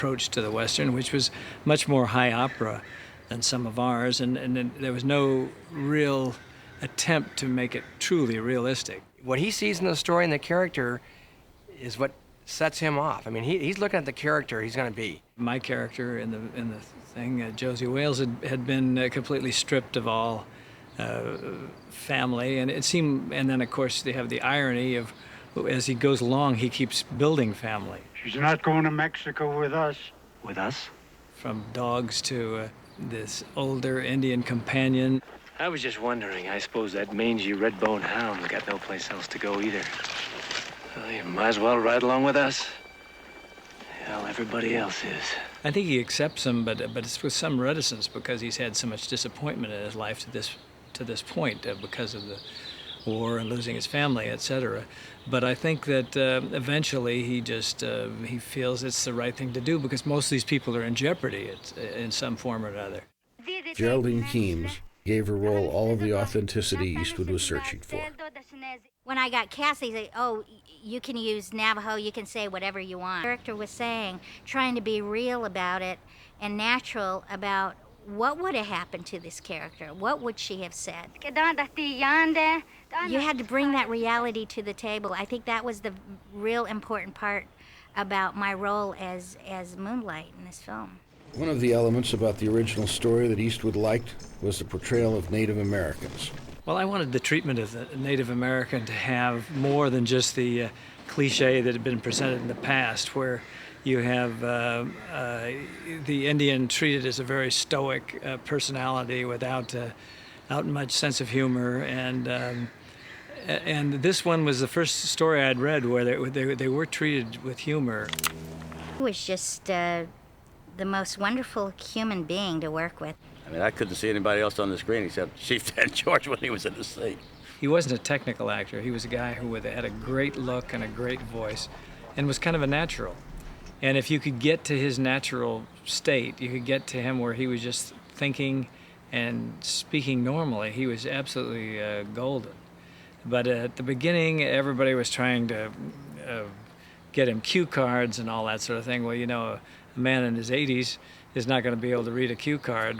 approach to the Western, which was much more high opera than some of ours, and there was no real attempt to make it truly realistic. What he sees in the story and the character is what sets him off. I mean, he's looking at the character he's going to be. My character in the thing, Josey Wales, had been completely stripped of all family, and it seemed. And then, of course, they have the irony of, as he goes along, he keeps building family. She's not going to Mexico with us. With us? From dogs to this older Indian companion. I was just wondering, I suppose that mangy red-boned hound's got no place else to go either. Well, you might as well ride along with us. Hell, everybody else is. I think he accepts him, but it's with some reticence because he's had so much disappointment in his life to this point because of the war and losing his family, etc. But I think that eventually he just he feels it's the right thing to do because most of these people are in jeopardy in some form or another. Geraldine Keams gave her role all of the authenticity Eastwood was searching for. When I got cast, they said, oh, you can use Navajo, you can say whatever you want. The character was saying, trying to be real about it and natural about what would have happened to this character? What would she have said? You had to bring that reality to the table. I think that was the real important part about my role as Moonlight in this film. One of the elements about the original story that Eastwood liked was the portrayal of Native Americans. Well, I wanted the treatment of the Native American to have more than just the cliche that had been presented in the past, where you have the Indian treated as a very stoic personality without much sense of humor, and this one was the first story I'd read where they were treated with humor. He was just the most wonderful human being to work with. I mean, I couldn't see anybody else on the screen except Chief Dan George when he was in the scene. He wasn't a technical actor. He was a guy who had a great look and a great voice and was kind of a natural. And if you could get to his natural state, you could get to him where he was just thinking and speaking normally, he was absolutely golden. But at the beginning, everybody was trying to get him cue cards and all that sort of thing. Well, you know, a man in his 80s is not going to be able to read a cue card,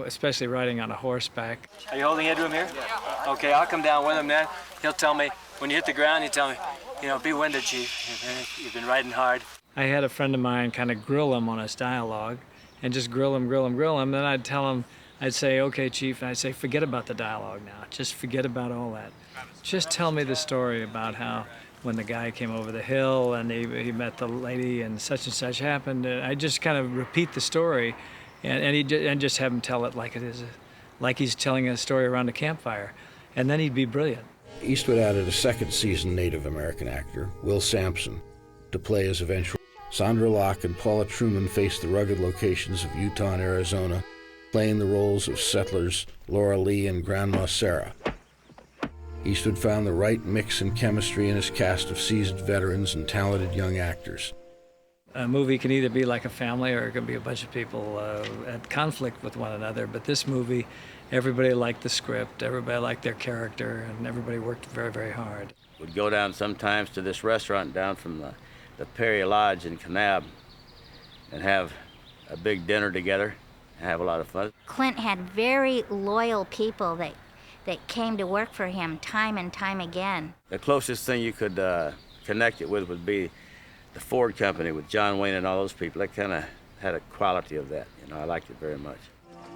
especially riding on a horseback. Are you holding headroom here? Yeah. Okay, I'll come down with him then. He'll tell me, when you hit the ground, you tell me, you know, be winded, Chief. You've been riding hard. I had a friend of mine kind of grill him on his dialogue and just grill him. Then I'd tell him, I'd say, okay, Chief, and I'd say, forget about the dialogue now. Just forget about all that. Just tell me the story about how when the guy came over the hill and he met the lady and such happened. I just kind of repeat the story and just have him tell it like it is, like he's telling a story around a campfire. And then he'd be brilliant. Eastwood added a second season Native American actor, Will Sampson, to play as eventual. Sandra Locke and Paula Truman faced the rugged locations of Utah and Arizona, playing the roles of settlers Laura Lee and Grandma Sarah. Eastwood found the right mix and chemistry in his cast of seasoned veterans and talented young actors. A movie can either be like a family or it can be a bunch of people at conflict with one another. But this movie, everybody liked the script, everybody liked their character, and everybody worked very, very hard. We'd go down sometimes to this restaurant down from the Perry Lodge in Kanab and have a big dinner together and have a lot of fun. Clint had very loyal people that came to work for him time and time again. The closest thing you could connect it with would be the Ford Company with John Wayne and all those people. That kind of had a quality of that. You know, I liked it very much.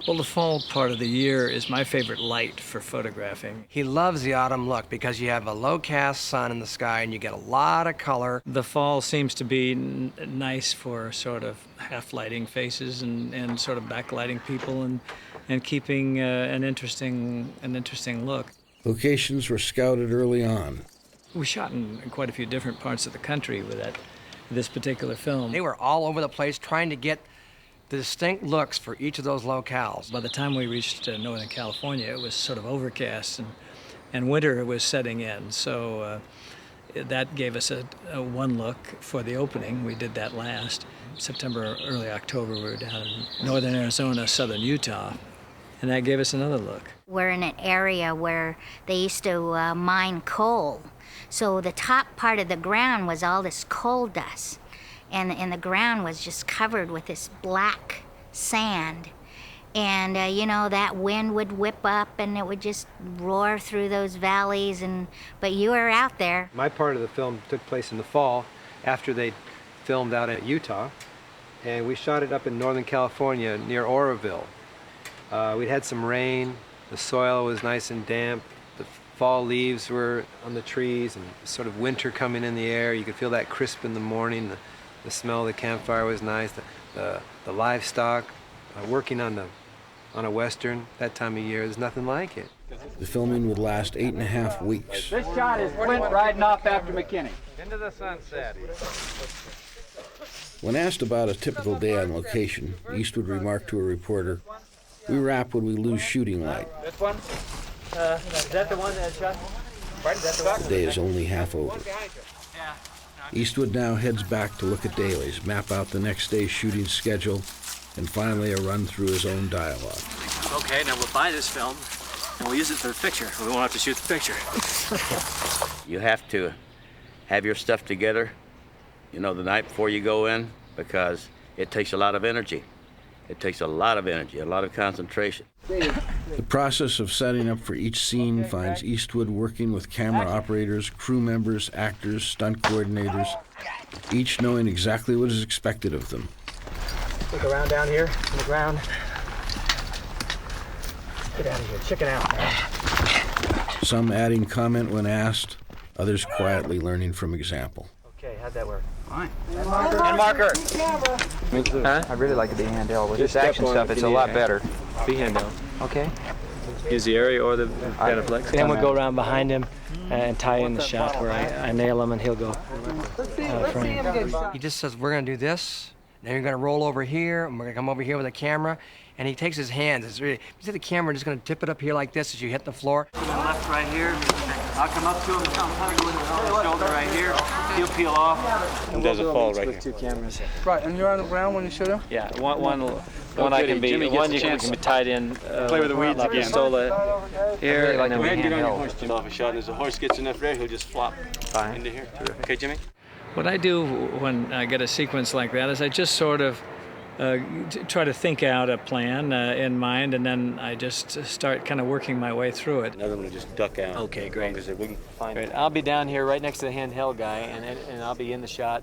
Well, the fall part of the year is my favorite light for photographing. He loves the autumn look because you have a low-cast sun in the sky and you get a lot of color. The fall seems to be nice for sort of half-lighting faces and sort of backlighting people and keeping an interesting look. Locations were scouted early on. We shot in quite a few different parts of the country with this particular film. They were all over the place trying to get the distinct looks for each of those locales. By the time we reached Northern California, it was sort of overcast and winter was setting in. So that gave us a one look for the opening. We did that last. September, early October, we were down in northern Arizona, southern Utah, and that gave us another look. We're in an area where they used to mine coal. So the top part of the ground was all this coal dust. and the ground was just covered with this black sand. And you know, that wind would whip up and it would just roar through those valleys, but you were out there. My part of the film took place in the fall after they filmed out at Utah, and we shot it up in Northern California near Oroville. We'd had some rain, the soil was nice and damp, the fall leaves were on the trees, and sort of winter coming in the air. You could feel that crisp in the morning, the smell of the campfire was nice, the livestock, working on a Western that time of year, there's nothing like it. The filming would last 8.5 weeks. This shot is Clint riding off after McKinney. Into the sunset. When asked about a typical day on location, Eastwood remarked to a reporter, "We wrap when we lose shooting light." This one? Is that the one that shot? The day is only half over. Eastwood now heads back to look at dailies, map out the next day's shooting schedule, and finally a run through his own dialogue. Okay, now we'll buy this film and we'll use it for the picture. We won't have to shoot the picture. You have to have your stuff together, you know, the night before you go in, because it takes a lot of energy. It takes a lot of energy, a lot of concentration. The process of setting up for each scene finds Eastwood working with camera operators, crew members, actors, stunt coordinators, each knowing exactly what is expected of them. Look around down here on the ground. Get out of here, chicken out, man. Some adding comment when asked, others quietly learning from example. Okay, how'd that work? Fine. And marker. Huh? I really like to be handheld. With this action stuff, it's a lot better. Be handheld. Okay. Use the area or the Beneflex. Then we'll go around behind him and tie in the shot where I nail him and he'll go frame. He just says, we're gonna do this, then you're gonna roll over here, and we're gonna come over here with a camera, and he takes his hands. It's really, you see the camera just gonna tip it up here like this as you hit the floor. Left right here. I'll come up to him, go in the shoulder right here. He'll peel off. And there's a fall right here. Two cameras. Right, and you're on the ground when you shoot him? Yeah, one I can be, one you can be tied in. Play with the weeds La again. Pistola here, and then we Get on your handheld. horse, Jim, off a shot, and as the horse gets enough air, he'll just flop into here. Okay, Jimmy? What I do when I get a sequence like that is I just sort of try to think out a plan in mind, and then I just start kind of working my way through it. Another one will just duck out. Okay, great. Because we can find Great. I'll be down here right next to the handheld guy, and I'll be in the shot.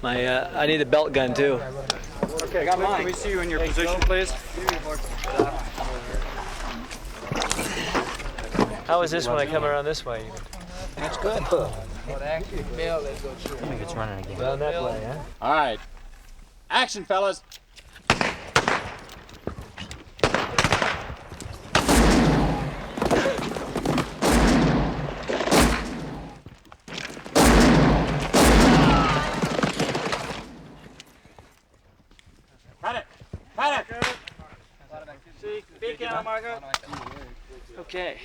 I need a belt gun too. Okay, I got mine. Can we see you in your position, please? How is this when I come around this way? That's good. I think it's running again. Down that way, huh? All right. Action, fellas. Cut it. Cut it. See, beacon on Margo. Okay.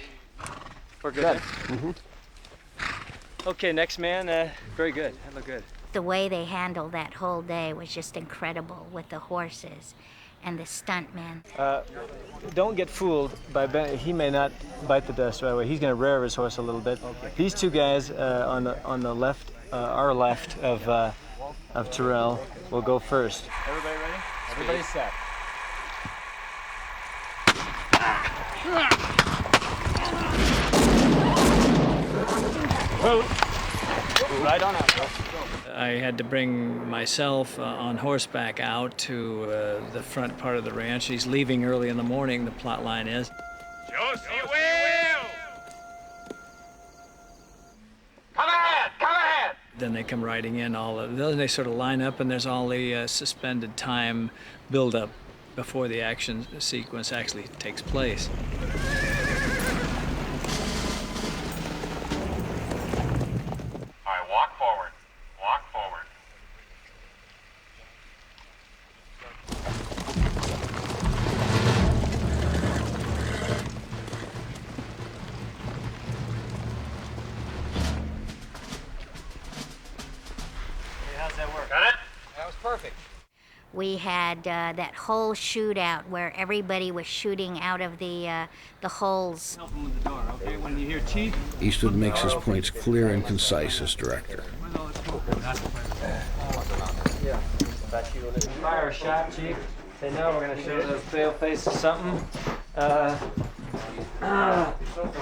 We're good. Okay, next man. Very good. That looked good. The way they handled that whole day was just incredible with the horses and the stuntmen. Don't get fooled by Ben. He may not bite the dust right away. He's going to rear his horse a little bit. Okay. These two guys on the left, our left of Terrell, will go first. Everybody ready? Everybody's set. Right on out, bro. I had to bring myself on horseback out to the front part of the ranch. He's leaving early in the morning, the plot line is. Josey Wales! Come ahead! Come ahead! Then they come riding in, then they sort of line up, and there's all the suspended time build-up before the action sequence actually takes place. All right, walk forward. Walk forward. How's that work? Got it? That was perfect. We had that whole shootout where everybody was shooting out of the holes. Help him with the door, When you hear teeth. Eastwood makes his points clear and concise as director. Fire a shot, Chief. Say no, we're gonna show those pale faces something.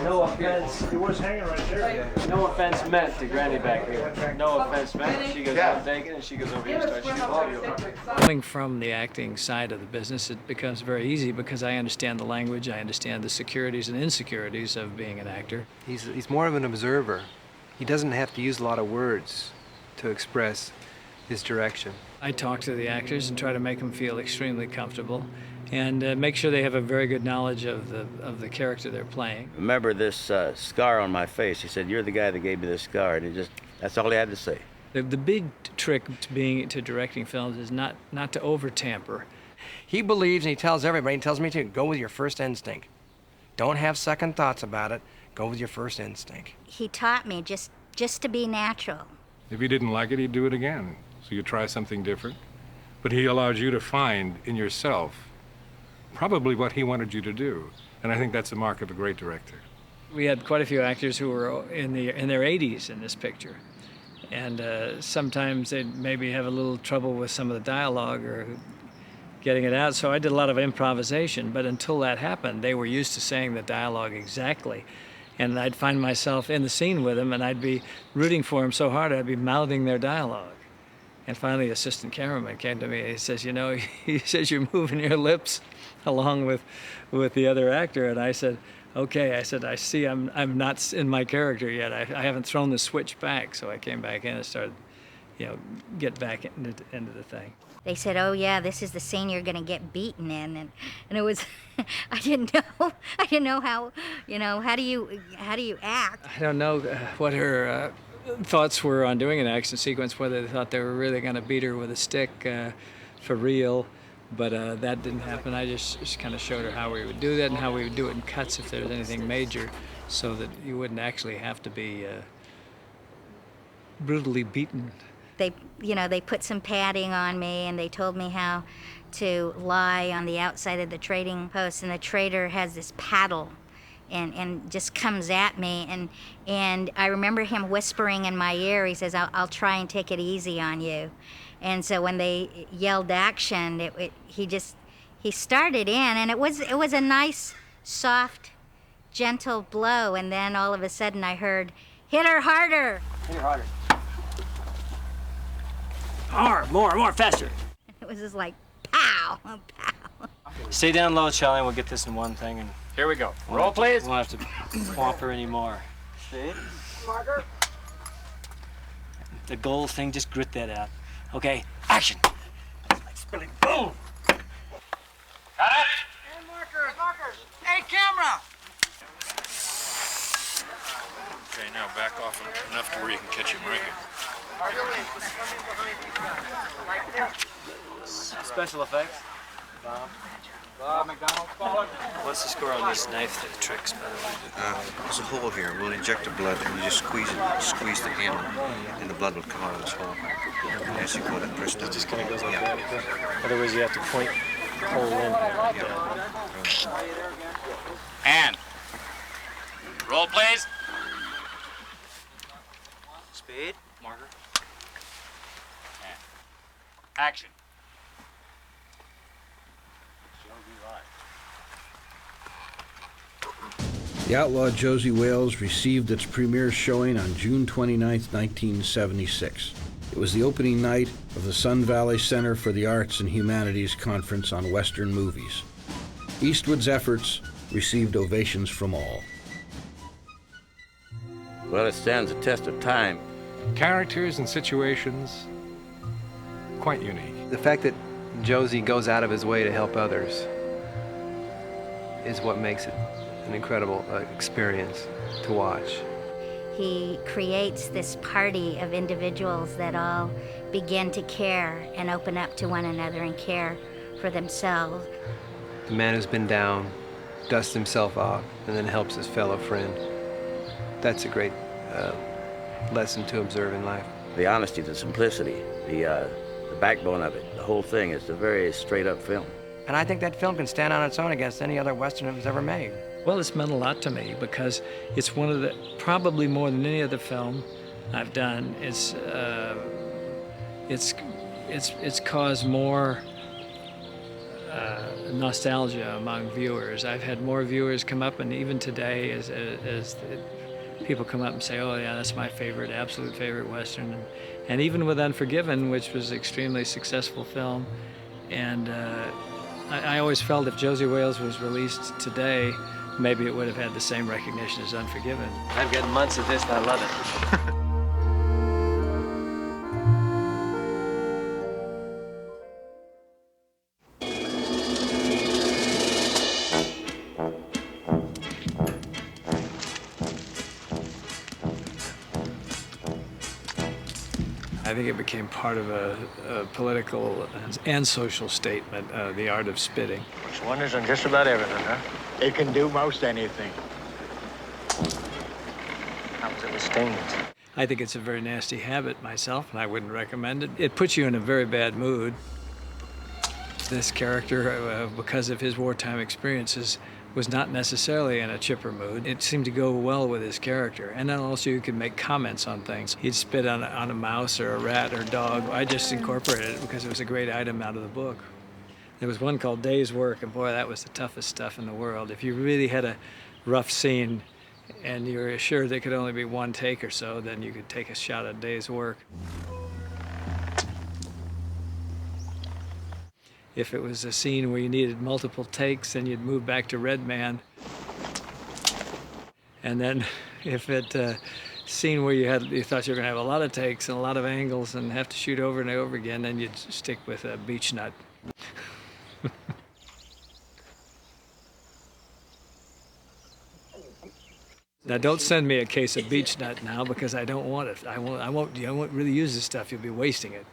No offense. He was hanging right there. No offense meant to Granny back here. No offense meant. She goes, I'm taking, and she goes over here and starts shooting. Coming from the acting side of the business, it becomes very easy because I understand the language, I understand the securities and insecurities of being an actor. He's more of an observer. He doesn't have to use a lot of words to express his direction. I talk to the actors and try to make them feel extremely comfortable and make sure they have a very good knowledge of the character they're playing. Remember this scar on my face? He said, "You're the guy that gave me this scar," and that's all he had to say. The big trick to directing films is not to over-tamper. He believes, and he tells everybody, he tells me too, go with your first instinct. Don't have second thoughts about it. Go with your first instinct. He taught me just to be natural. If he didn't like it, he'd do it again. So you try something different. But he allowed you to find in yourself probably what he wanted you to do. And I think that's the mark of a great director. We had quite a few actors who were in their 80s in this picture. And sometimes they'd maybe have a little trouble with some of the dialogue or getting it out. So I did a lot of improvisation. But until that happened, they were used to saying the dialogue exactly. And I'd find myself in the scene with them, and I'd be rooting for them so hard I'd be mouthing their dialogue. And finally, the assistant cameraman came to me and he says, "You know," he says, "you're moving your lips along with the other actor." And I said, "Okay," I said, "I see I'm not in my character yet. I haven't thrown the switch back." So I came back in and started, get back into the thing. They said, "Oh yeah, this is the scene you're gonna get beaten in," and it was, I didn't know how, how do you act? I don't know what her thoughts were on doing an action sequence, whether they thought they were really going to beat her with a stick for real, but that didn't happen. I just kind of showed her how we would do that and how we would do it in cuts if there was anything major, so that you wouldn't actually have to be brutally beaten. They put some padding on me and they told me how to lie on the outside of the trading post, and the trader has this paddle and just comes at me, and I remember him whispering in my ear, he says, I'll try and take it easy on you. And so when they yelled action, he started in, and it was a nice, soft, gentle blow, and then all of a sudden I heard, "Hit her harder!" Hit her harder. Hard, more, faster. It was just like, pow, pow. Stay down low, Charlie, and we'll get this in one thing. And Here we go. Roll, please. We won't have to whomp her anymore. See? Marker. The gold thing, just grit that out. Okay, action. Like spilling, boom. Got it? And markers. Hey, camera. Okay, now back off enough to where you can catch him right here. Special effects. Bob McDonald. What's the score on this knife that tricks, by the way? There's a hole here. We'll inject the blood, and you just squeeze the handle, and the blood will come out of this hole. And as you go, that press down. It just kind of goes like that. Otherwise, you have to point the hole in. And roll, please. Speed. Marker. And action. The Outlaw Josey Wales received its premiere showing on June 29, 1976. It was the opening night of the Sun Valley Center for the Arts and Humanities Conference on Western Movies. Eastwood's efforts received ovations from all. Well, it stands the test of time. Characters and situations, quite unique. The fact that Josey goes out of his way to help others is what makes it an incredible experience to watch. He creates this party of individuals that all begin to care and open up to one another and care for themselves. The man who's been down, dusts himself off, and then helps his fellow friend. That's a great lesson to observe in life. The honesty, the simplicity, the backbone of it, the whole thing is a very straight-up film. And I think that film can stand on its own against any other Western that was ever made. Well, it's meant a lot to me because it's one of the, probably more than any other film I've done, it's caused more nostalgia among viewers. I've had more viewers come up, and even today, as people come up and say, "Oh yeah, that's my favorite, absolute favorite Western," and even with Unforgiven, which was an extremely successful film, and I always felt if Josey Wales was released today, maybe it would have had the same recognition as Unforgiven. I've got months of this and I love it. I think it became part of a political and social statement, the art of spitting. It's wonders on just about everything, huh? It can do most anything. How was it with stains? I think it's a very nasty habit myself, and I wouldn't recommend it. It puts you in a very bad mood. This character, because of his wartime experiences, was not necessarily in a chipper mood. It seemed to go well with his character. And then also you could make comments on things. He'd spit on a mouse or a rat or a dog. I just incorporated it because it was a great item out of the book. There was one called Day's Work, and boy, that was the toughest stuff in the world. If you really had a rough scene and you were sure there could only be one take or so, then you could take a shot at Day's Work. If it was a scene where you needed multiple takes, then you'd move back to Red Man. And then if it scene where you thought you were gonna have a lot of takes and a lot of angles and have to shoot over and over again, then you'd stick with Beech Nut. Now don't send me a case of Beech Nut now because I don't want it. I won't really use this stuff. You'll be wasting it.